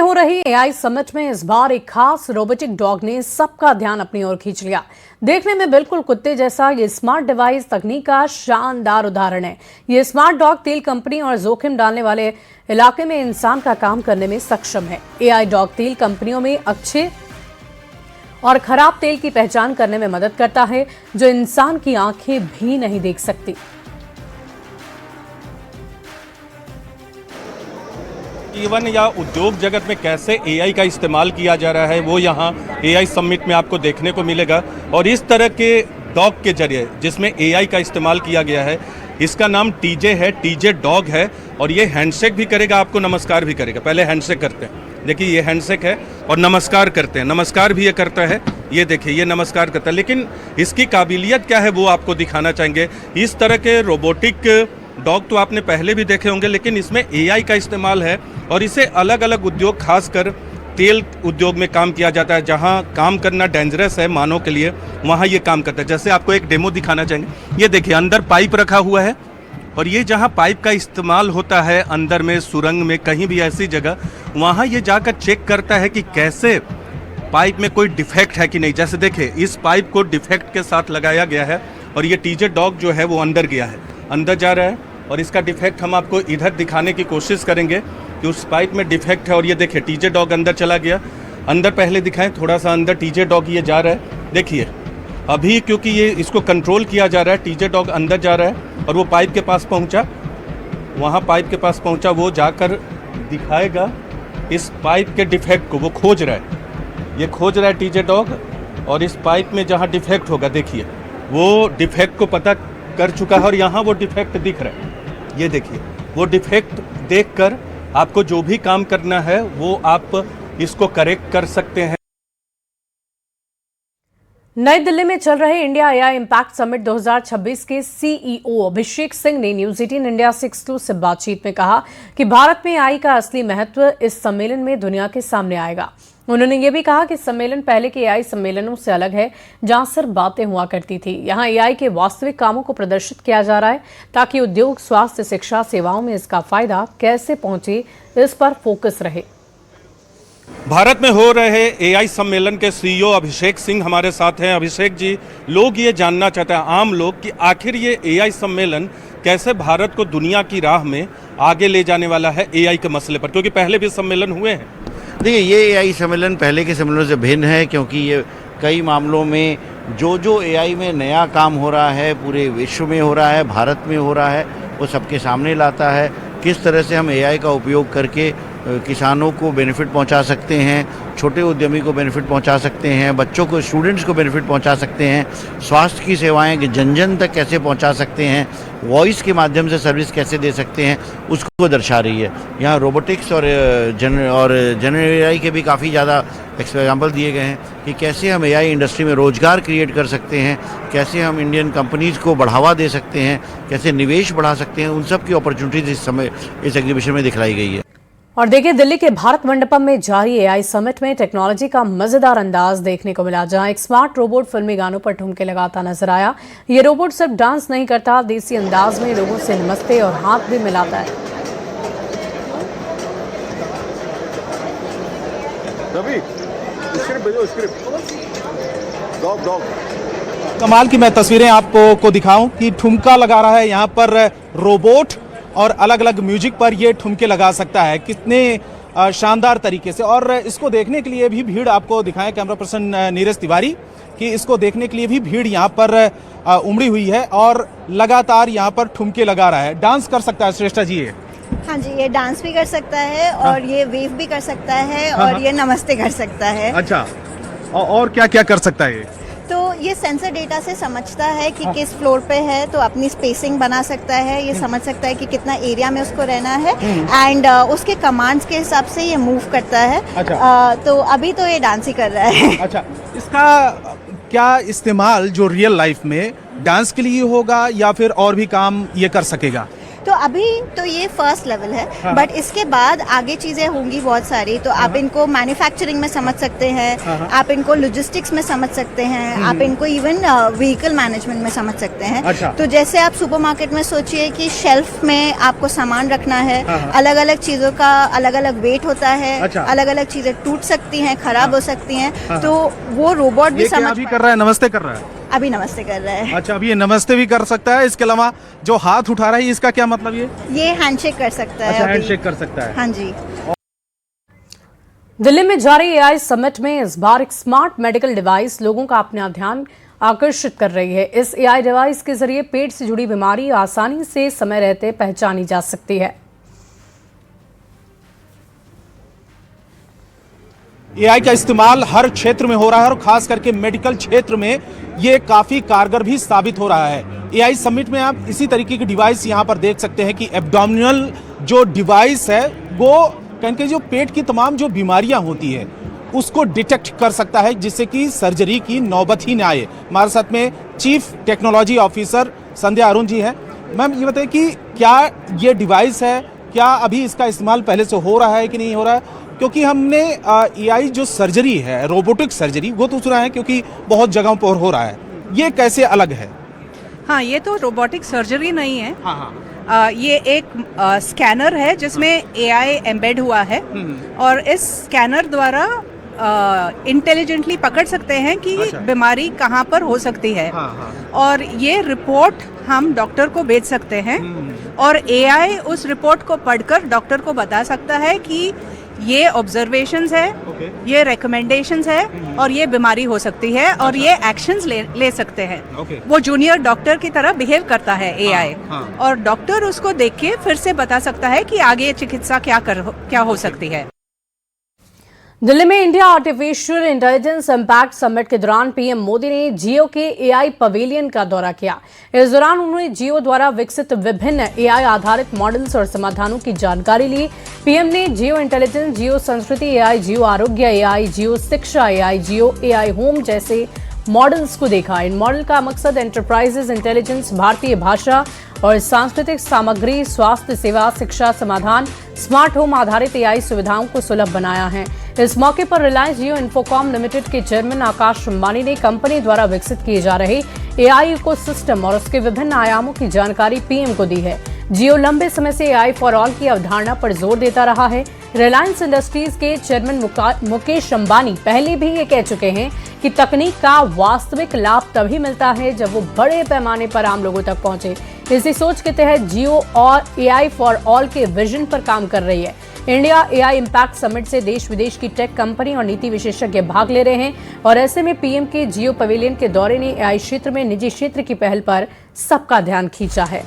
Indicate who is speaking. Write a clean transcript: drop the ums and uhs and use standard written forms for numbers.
Speaker 1: हो रही AI summit में इस बार एक खास रोबोटिक डॉग ने सबका ध्यान अपनी ओर खींच लिया। देखने में बिल्कुल कुत्ते जैसा ये स्मार्ट डिवाइस तकनीक का शानदार उदाहरण है। ये स्मार्ट डॉग तेल कंपनी और जोखिम डालने वाले इलाके में इंसान का काम करने में सक्षम है। एआई डॉग तेल कंपनियों में अच्छे और खराब तेल की पहचान करने में मदद करता है, जो इंसान की आंखें भी नहीं देख सकती।
Speaker 2: जीवन या उद्योग जगत में कैसे एआई का इस्तेमाल किया जा रहा है वो यहाँ एआई समिट में आपको देखने को मिलेगा। और इस तरह के डॉग के जरिए जिसमें एआई का इस्तेमाल किया गया है, इसका नाम टीजे है, टीजे डॉग है। और ये हैंडशेक भी करेगा, आपको नमस्कार भी करेगा। पहले हैंडशेक करते हैं, देखिए ये हैंडशेक है, और नमस्कार करते हैं, नमस्कार भी ये करता है। ये देखिए ये नमस्कार करता है। लेकिन इसकी काबिलियत क्या है वो आपको दिखाना चाहेंगे। इस तरह के रोबोटिक डॉग तो आपने पहले भी देखे होंगे, लेकिन इसमें एआई का इस्तेमाल है और इसे अलग अलग उद्योग, खासकर तेल उद्योग में काम किया जाता है। जहां काम करना डेंजरस है मानव के लिए, वहां ये काम करता है। जैसे आपको एक डेमो दिखाना चाहेंगे। ये देखिए अंदर पाइप रखा हुआ है, और ये जहां पाइप का इस्तेमाल होता है अंदर में, सुरंग में, कहीं भी ऐसी जगह, वहां ये जाकर चेक करता है कि कैसे पाइप में कोई डिफेक्ट है कि नहीं। जैसे देखिए इस पाइप को डिफेक्ट के साथ लगाया गया है, और ये टीजे डॉग जो है वो अंदर गया है, अंदर जा रहा है। और इसका डिफेक्ट हम आपको इधर दिखाने की कोशिश करेंगे कि उस पाइप में डिफेक्ट है। और ये देखिए टीजे डॉग अंदर चला गया। अंदर पहले दिखाएं, थोड़ा सा अंदर टीजे डॉग ये जा रहा है। देखिए अभी क्योंकि ये इसको कंट्रोल किया जा रहा है, टीजे डॉग अंदर जा रहा है और वो पाइप के पास पहुंचा। वहाँ पाइप के पास पहुंचा, वो जाकर दिखाएगा इस पाइप के डिफेक्ट को। वो खोज रहा है, ये खोज रहा है टीजे डॉग। और इस पाइप में जहाँ डिफेक्ट होगा, देखिए वो डिफेक्ट को पता कर चुका है, और यहाँ वो डिफेक्ट दिख रहा है। ये देखिए वो डिफेक्ट देखकर आपको जो भी काम करना है वो आप इसको करेक्ट कर सकते हैं।
Speaker 1: नई दिल्ली में चल रहे इंडिया एआई इम्पैक्ट समिट 2026 के सीईओ अभिषेक सिंह ने न्यूज 18 इंडिया से एक्सक्लूसिव बातचीत में कहा कि भारत में एआई का असली महत्व इस सम्मेलन में दुनिया के सामने आएगा। उन्होंने ये भी कहा कि सम्मेलन पहले के एआई सम्मेलनों से अलग है, जहां सिर्फ बातें हुआ करती थी। यहां एआई के वास्तविक कामों को प्रदर्शित किया जा रहा है, ताकि उद्योग, स्वास्थ्य, शिक्षा, सेवाओं में इसका फायदा कैसे पहुंचे, इस पर फोकस रहे।
Speaker 2: भारत में हो रहे एआई सम्मेलन के सीईओ अभिषेक सिंह हमारे साथ हैं। अभिषेक जी, लोग ये जानना चाहते हैं, आम लोग, कि आखिर ये एआई सम्मेलन कैसे भारत को दुनिया की राह में आगे ले जाने वाला है एआई के मसले पर, क्योंकि पहले भी सम्मेलन हुए हैं।
Speaker 3: देखिए ये एआई सम्मेलन पहले के सम्मेलनों से भिन्न है, क्योंकि ये कई मामलों में जो एआई में नया काम हो रहा है, पूरे विश्व में हो रहा है, भारत में हो रहा है, वो सबके सामने लाता है। किस तरह से हम एआई का उपयोग करके किसानों को बेनिफिट पहुंचा सकते हैं, छोटे उद्यमी को बेनिफिट पहुंचा सकते हैं, बच्चों को, स्टूडेंट्स को बेनिफिट पहुंचा सकते हैं, स्वास्थ्य की सेवाएं जन जन तक कैसे पहुंचा सकते हैं, वॉइस के माध्यम से सर्विस कैसे दे सकते हैं, उसको दर्शा रही है। यहाँ रोबोटिक्स और जनरल एआई के भी काफ़ी ज़्यादा एग्जाम्पल दिए गए हैं कि कैसे हम एआई इंडस्ट्री में रोजगार क्रिएट कर सकते हैं, कैसे हम इंडियन कंपनीज़ को बढ़ावा दे सकते हैं, कैसे निवेश बढ़ा सकते हैं। उन सब की अपॉर्चुनिटीज इस समय इस एग्जीबिशन में दिखलाई गई है।
Speaker 1: और देखिए दिल्ली के भारत मंडपम में जारी एआई समिट में टेक्नोलॉजी का मजेदार अंदाज देखने को मिला, जहां एक स्मार्ट रोबोट फिल्मी गानों पर ठुमके लगाता नजर आया। ये रोबोट सिर्फ डांस नहीं करता, देसी अंदाज में लोगों से नमस्ते और हाथ भी मिलाता है।
Speaker 4: कमाल की मैं तस्वीरें आपको दिखाऊं कि ठुमका लगा रहा है यहाँ पर रोबोट, और अलग अलग म्यूजिक पर ये ठुमके लगा सकता है। कितने शानदार तरीके से। और इसको देखने के लिए भी भीड़ आपको दिखाएं कैमरा पर्सन नीरज तिवारी, कि इसको देखने के लिए भी भीड़ यहाँ पर उमड़ी हुई है और लगातार यहाँ पर ठुमके लगा रहा है। डांस कर सकता है श्रेष्ठा जी ये?
Speaker 5: हाँ जी, ये डांस भी कर सकता है, और ये वेव भी कर सकता है, और ये नमस्ते कर सकता है।
Speaker 4: अच्छा, और क्या क्या कर सकता है ये?
Speaker 5: तो ये सेंसर डेटा से समझता है कि किस फ्लोर पे है, तो अपनी स्पेसिंग बना सकता है, ये समझ सकता है कि कितना एरिया में उसको रहना है, एंड उसके कमांड्स के हिसाब से ये मूव करता है।
Speaker 4: अच्छा।
Speaker 5: तो अभी तो ये डांस ही कर रहा है।
Speaker 4: अच्छा, इसका क्या इस्तेमाल जो रियल लाइफ में डांस के लिए होगा, या फिर और भी काम ये कर सकेगा?
Speaker 5: तो अभी तो ये फर्स्ट लेवल है, बट इसके बाद आगे चीजें होंगी बहुत सारी। तो आप इनको मैन्युफैक्चरिंग में समझ सकते हैं, आप इनको लॉजिस्टिक्स में समझ सकते हैं, आप इनको इवन व्हीकल मैनेजमेंट में समझ सकते हैं।
Speaker 4: अच्छा।
Speaker 5: तो जैसे आप सुपरमार्केट में सोचिए कि शेल्फ में आपको सामान रखना है, अलग अलग चीजों का अलग अलग वेट होता है,
Speaker 4: अच्छा।
Speaker 5: अलग अलग चीजें टूट सकती हैं, खराब हो सकती हैं, तो वो रोबोट भी
Speaker 4: ये क्या
Speaker 5: समझ
Speaker 4: अभी कर रहा है, नमस्ते कर रहा है?
Speaker 5: अभी नमस्ते कर रहा है।
Speaker 4: अच्छा, अभी ये नमस्ते भी कर सकता है, इसके अलावा जो हाथ उठा रहा है इसका क्या मतलब
Speaker 5: ये हैंडशेक कर सकता है।
Speaker 4: अच्छा,
Speaker 5: अभी।
Speaker 4: हैंडशेक कर सकता है।
Speaker 5: हाँ जी।
Speaker 1: दिल्ली में जारी एआई समिट में इस बार एक स्मार्ट मेडिकल डिवाइस लोगों का अपना ध्यान आकर्षित कर रही है। इस एआई डिवाइस के जरिए पेट से जुड़ी बीमारी आसानी से समय रहते पहचानी जा सकती है।
Speaker 4: एआई का इस्तेमाल हर क्षेत्र में हो रहा है और खास करके मेडिकल क्षेत्र में ये काफी कारगर भी साबित हो रहा है। एआई समिट में आप इसी तरीके की डिवाइस यहां पर देख सकते हैं कि एब्डोमिनल जो डिवाइस है वो कहीं जो पेट की तमाम जो बीमारियां होती है उसको डिटेक्ट कर सकता है, जिससे कि सर्जरी की नौबत ही ना आए। हमारे साथ में चीफ टेक्नोलॉजी ऑफिसर संध्या अरुण जी हैं। मैम, ये बताइए कि क्या ये डिवाइस है, क्या अभी इसका इस्तेमाल पहले से हो रहा है कि नहीं हो रहा है? क्योंकि हमने एआई जो सर्जरी है, रोबोटिक सर्जरी, वो तो सुना है क्योंकि बहुत जगहों पर हो रहा है, ये कैसे अलग है?
Speaker 6: हाँ, ये तो रोबोटिक सर्जरी नहीं है।
Speaker 4: हाँ हाँ।
Speaker 6: ये एक स्कैनर है जिसमें एआई एम्बेड हुआ है और इस स्कैनर द्वारा इंटेलिजेंटली पकड़ सकते हैं कि बीमारी कहाँ पर हो सकती है। और ये रिपोर्ट हम डॉक्टर को भेज सकते हैं और एआई उस रिपोर्ट को पढ़कर डॉक्टर को बता सकता है कि ये ऑब्जर्वेशंस है, ये रिकमेंडेशंस है और ये बीमारी हो सकती है और ये एक्शंस ले सकते हैं। वो जूनियर डॉक्टर की तरह बिहेव करता है एआई और डॉक्टर उसको देख के फिर से बता सकता है कि आगे चिकित्सा क्या हो सकती है।
Speaker 1: दिल्ली में India artificial intelligence impact summit के दौरान पीएम मोदी ने जियो के एआई पवेलियन का दौरा किया। इस दौरान उन्होंने जियो द्वारा विकसित विभिन्न एआई आधारित मॉडल्स और समाधानों की जानकारी ली। पीएम ने जियो इंटेलिजेंस, जियो संस्कृति एआई, जियो आरोग्य एआई, जियो शिक्षा एआई, जियो एआई होम जैसे मॉडल्स को देखा। इन मॉडल का मकसद एंटरप्राइजेज इंटेलिजेंस, भारतीय भाषा और सांस्कृतिक सामग्री, स्वास्थ्य सेवा, शिक्षा समाधान, स्मार्ट होम आधारित एआई सुविधाओं को सुलभ बनाया है। इस मौके पर रिलायंस जियो इन्फोकॉम लिमिटेड के चेयरमैन आकाश अंबानी ने कंपनी द्वारा विकसित किए जा रहे एआई इकोसिस्टम और उसके विभिन्न आयामों की जानकारी पीएम को दी है। जियो लंबे समय से एआई फॉर ऑल की अवधारणा पर जोर देता रहा है। रिलायंस इंडस्ट्रीज के चेयरमैन मुकेश अंबानी पहले भी ये कह चुके हैं कि तकनीक का वास्तविक लाभ तभी मिलता है जब वो बड़े पैमाने पर आम लोगों तक पहुंचे। इसी सोच के तहत जियो और एआई फॉर ऑल के विजन पर काम कर रही है। इंडिया एआई इम्पैक्ट समिट से देश विदेश की टेक कंपनी और नीति विशेषज्ञ भाग ले रहे हैं और ऐसे में पीएम के जियो पवेलियन के दौरे ने एआई क्षेत्र में निजी क्षेत्र की पहल पर सबका ध्यान खींचा है।